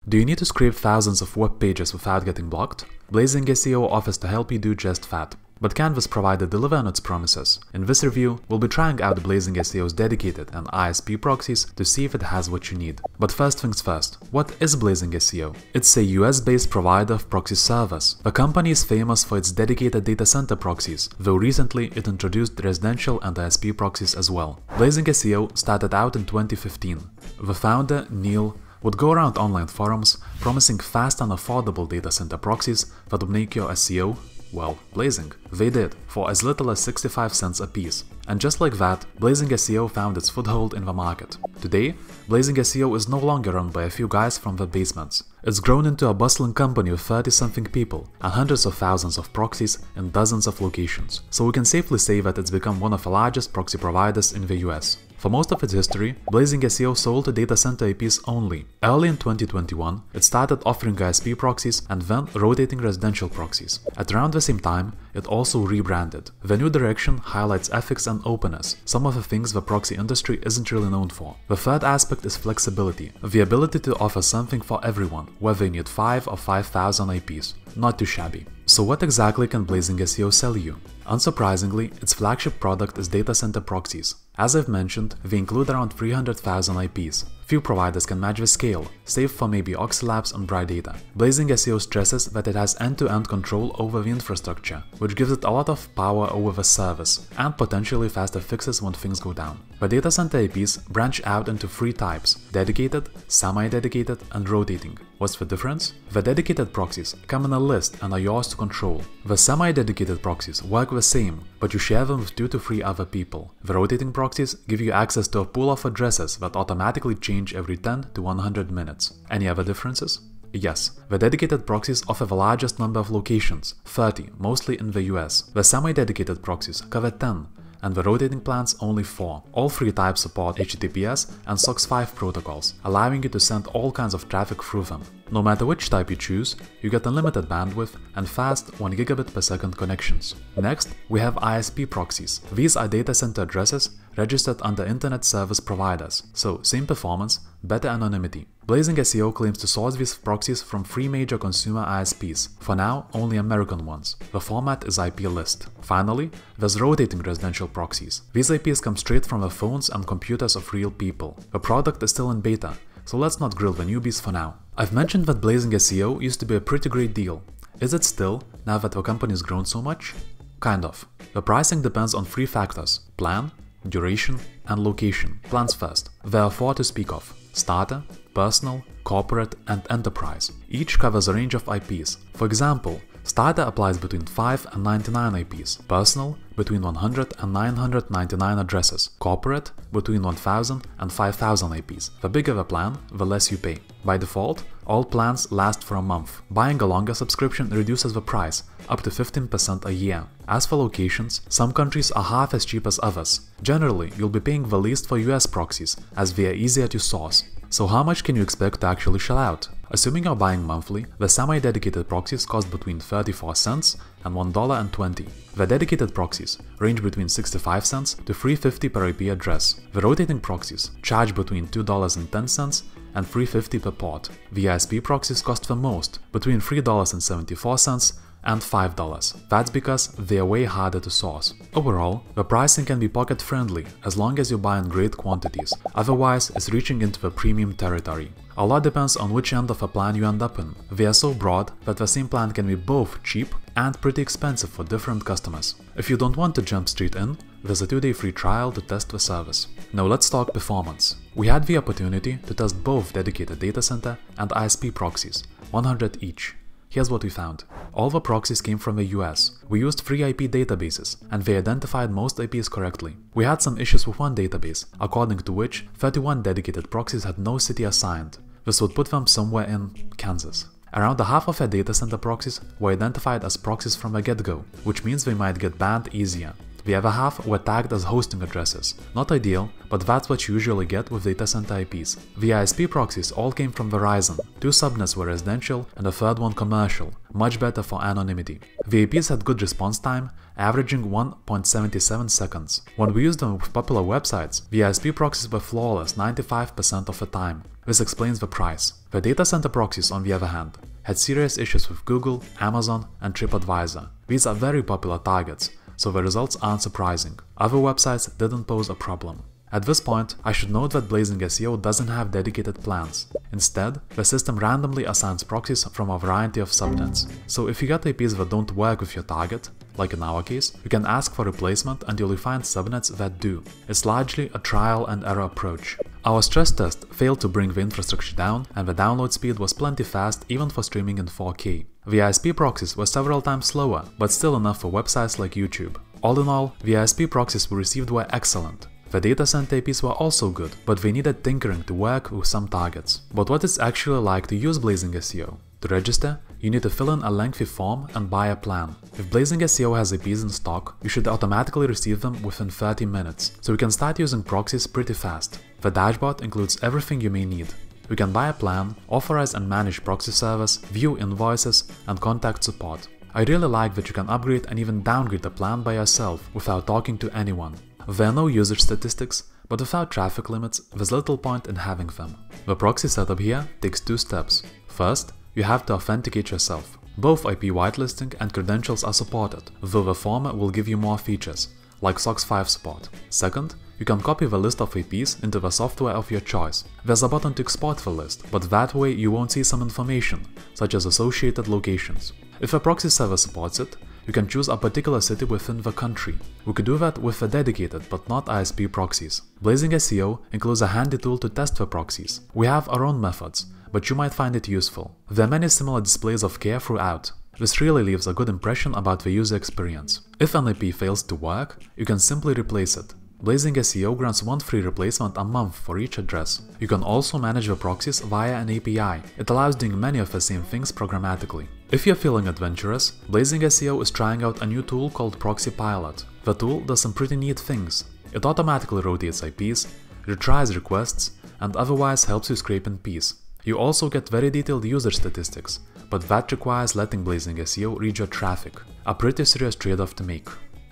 Do you need to scrape thousands of web pages without getting blocked? Blazing SEO offers to help you do just that. But can this provider deliver on its promises? In this review, we'll be trying out Blazing SEO's dedicated and ISP proxies to see if it has what you need. But first things first, what is Blazing SEO? It's a US-based provider of proxy servers. The company is famous for its dedicated data center proxies, though recently it introduced residential and ISP proxies as well. Blazing SEO started out in 2015. The founder, Neil, would go around online forums promising fast and affordable data center proxies that would make your SEO, well, blazing. They did, for as little as 65 cents a piece. And just like that, Blazing SEO found its foothold in the market. Today, Blazing SEO is no longer run by a few guys from the basements. It's grown into a bustling company of 30-something people and hundreds of thousands of proxies in dozens of locations. So we can safely say that it's become one of the largest proxy providers in the US. For most of its history, Blazing SEO sold to data center IPs only. Early in 2021, it started offering ISP proxies and then rotating residential proxies. At around the same time, it also rebranded. The new direction highlights ethics and openness, some of the things the proxy industry isn't really known for. The third aspect is flexibility, the ability to offer something for everyone, whether you need 5 or 5,000 IPs. Not too shabby. So what exactly can Blazing SEO sell you? Unsurprisingly, its flagship product is data center proxies. As I've mentioned, they include around 300,000 IPs. Few providers can match the scale, save for maybe Oxylabs and Bright Data. Blazing SEO stresses that it has end-to-end control over the infrastructure, which gives it a lot of power over the service, and potentially faster fixes when things go down. The data center IPs branch out into 3 types: dedicated, semi-dedicated, and rotating. What's the difference? The dedicated proxies come in a list and are yours to control. The semi-dedicated proxies work the same, but you share them with 2 to 3 other people. The rotating proxies give you access to a pool of addresses that automatically change every 10 to 100 minutes. Any other differences? Yes, the dedicated proxies offer the largest number of locations, 30, mostly in the US. The semi-dedicated proxies cover 10, and the rotating plans only 4. All 3 types support HTTPS and SOCKS 5 protocols, allowing you to send all kinds of traffic through them. No matter which type you choose, you get unlimited bandwidth and fast 1 gigabit per second connections. Next, we have ISP proxies. These are data center addresses registered under internet service providers, so same performance, better anonymity. Blazing SEO claims to source these proxies from 3 major consumer ISPs, for now only American ones. The format is IP list. Finally, there's rotating residential proxies. These IPs come straight from the phones and computers of real people. The product is still in beta, so let's not grill the newbies for now. I've mentioned that Blazing SEO used to be a pretty great deal. Is it still, now that the company's grown so much? Kind of. The pricing depends on 3 factors: plan, duration, and location. Plans first. There are 4 to speak of: starter, personal, corporate, and enterprise. Each covers a range of IPs. For example, starter applies between 5 and 99 IPs, personal between 100 and 999 addresses, corporate between 1000 and 5000 IPs. The bigger the plan, the less you pay. By default, all plans last for a month. Buying a longer subscription reduces the price, up to 15% a year. As for locations, some countries are half as cheap as others. Generally, you'll be paying the least for US proxies, as they are easier to source. So how much can you expect to actually shell out? Assuming you're buying monthly, the semi-dedicated proxies cost between 34 cents and $1.20. The dedicated proxies range between 65 cents to $3.50 per IP address. The rotating proxies charge between $2.10 and $3.50 per port. The ISP proxies cost the most, between $3.74 and $5. That's because they are way harder to source. Overall, the pricing can be pocket-friendly as long as you buy in great quantities, otherwise it's reaching into the premium territory. A lot depends on which end of a plan you end up in. They are so broad that the same plan can be both cheap and pretty expensive for different customers. If you don't want to jump straight in, there's a 2-day free trial to test the service. Now let's talk performance. We had the opportunity to test both dedicated data center and ISP proxies, 100 each. Here's what we found. All the proxies came from the US. We used 3 IP databases, and they identified most IPs correctly. We had some issues with one database, according to which 31 dedicated proxies had no city assigned. This would put them somewhere in Kansas. Around a half of their data center proxies were identified as proxies from the get-go, which means they might get banned easier. The other half were tagged as hosting addresses. Not ideal, but that's what you usually get with data center IPs. The ISP proxies all came from Verizon. 2 subnets were residential and a third one commercial, much better for anonymity. The IPs had good response time, averaging 1.77 seconds. When we used them with popular websites, the ISP proxies were flawless 95% of the time. This explains the price. The data center proxies, on the other hand, had serious issues with Google, Amazon, and TripAdvisor. These are very popular targets, so the results aren't surprising. Other websites didn't pose a problem. At this point, I should note that Blazing SEO doesn't have dedicated plans. Instead, the system randomly assigns proxies from a variety of subnets. So if you get IPs that don't work with your target, like in our case, you can ask for replacement and you'll find subnets that do. It's largely a trial and error approach. Our stress test failed to bring the infrastructure down, and the download speed was plenty fast even for streaming in 4K. The ISP proxies were several times slower, but still enough for websites like YouTube. All in all, the ISP proxies we received were excellent. The data center IPs were also good, but they needed tinkering to work with some targets. But what it's actually like to use Blazing SEO? To register, you need to fill in a lengthy form and buy a plan. If Blazing SEO has IPs in stock, you should automatically receive them within 30 minutes, so you can start using proxies pretty fast. The dashboard includes everything you may need. You can buy a plan, authorize and manage proxy servers, view invoices, and contact support. I really like that you can upgrade and even downgrade the plan by yourself without talking to anyone. There are no usage statistics, but without traffic limits, there's little point in having them. The proxy setup here takes 2 steps. First, you have to authenticate yourself. Both IP whitelisting and credentials are supported, though the former will give you more features, like SOCKS 5 support. Second, you can copy the list of IPs into the software of your choice. There's a button to export the list, but that way you won't see some information, such as associated locations. If a proxy server supports it, you can choose a particular city within the country. We could do that with the dedicated but not ISP proxies. Blazing SEO includes a handy tool to test the proxies. We have our own methods, but you might find it useful. There are many similar displays of care throughout. This really leaves a good impression about the user experience. If an IP fails to work, you can simply replace it. Blazing SEO grants 1 free replacement a month for each address. You can also manage the proxies via an API. It allows doing many of the same things programmatically. If you're feeling adventurous, Blazing SEO is trying out a new tool called Proxy Pilot. The tool does some pretty neat things. It automatically rotates IPs, retries requests, and otherwise helps you scrape in peace. You also get very detailed user statistics, but that requires letting Blazing SEO read your traffic. A pretty serious trade-off to make.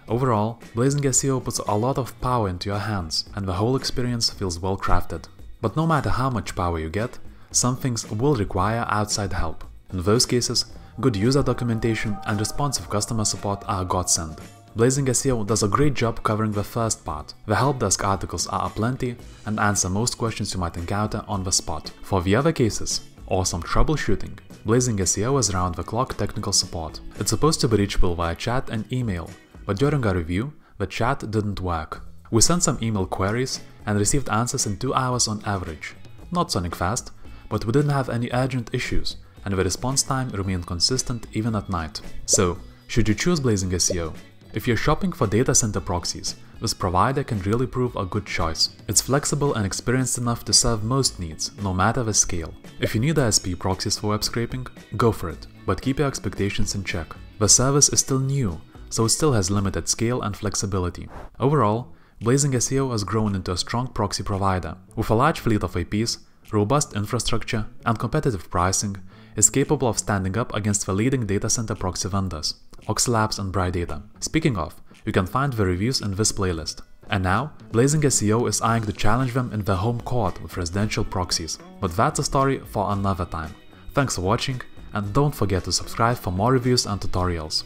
Overall, Blazing SEO puts a lot of power into your hands, and the whole experience feels well crafted. But no matter how much power you get, some things will require outside help. In those cases, good user documentation and responsive customer support are a godsend. Blazing SEO does a great job covering the first part. The help desk articles are aplenty and answer most questions you might encounter on the spot. For the other cases, or some troubleshooting, Blazing SEO is round-the-clock technical support. It's supposed to be reachable via chat and email, but during our review, the chat didn't work. We sent some email queries and received answers in 2 hours on average. Not sonic fast, but we didn't have any urgent issues, and the response time remained consistent even at night. So, should you choose Blazing SEO? If you're shopping for data center proxies, this provider can really prove a good choice. It's flexible and experienced enough to serve most needs, no matter the scale. If you need ISP proxies for web scraping, go for it, but keep your expectations in check. The service is still new, so it still has limited scale and flexibility. Overall, Blazing SEO has grown into a strong proxy provider. With a large fleet of IPs, robust infrastructure, and competitive pricing, is capable of standing up against the leading data center proxy vendors, Oxylabs and Brydata. Speaking of, you can find the reviews in this playlist. And now, Blazing SEO is eyeing to challenge them in their home court with residential proxies. But that's a story for another time. Thanks for watching, and don't forget to subscribe for more reviews and tutorials.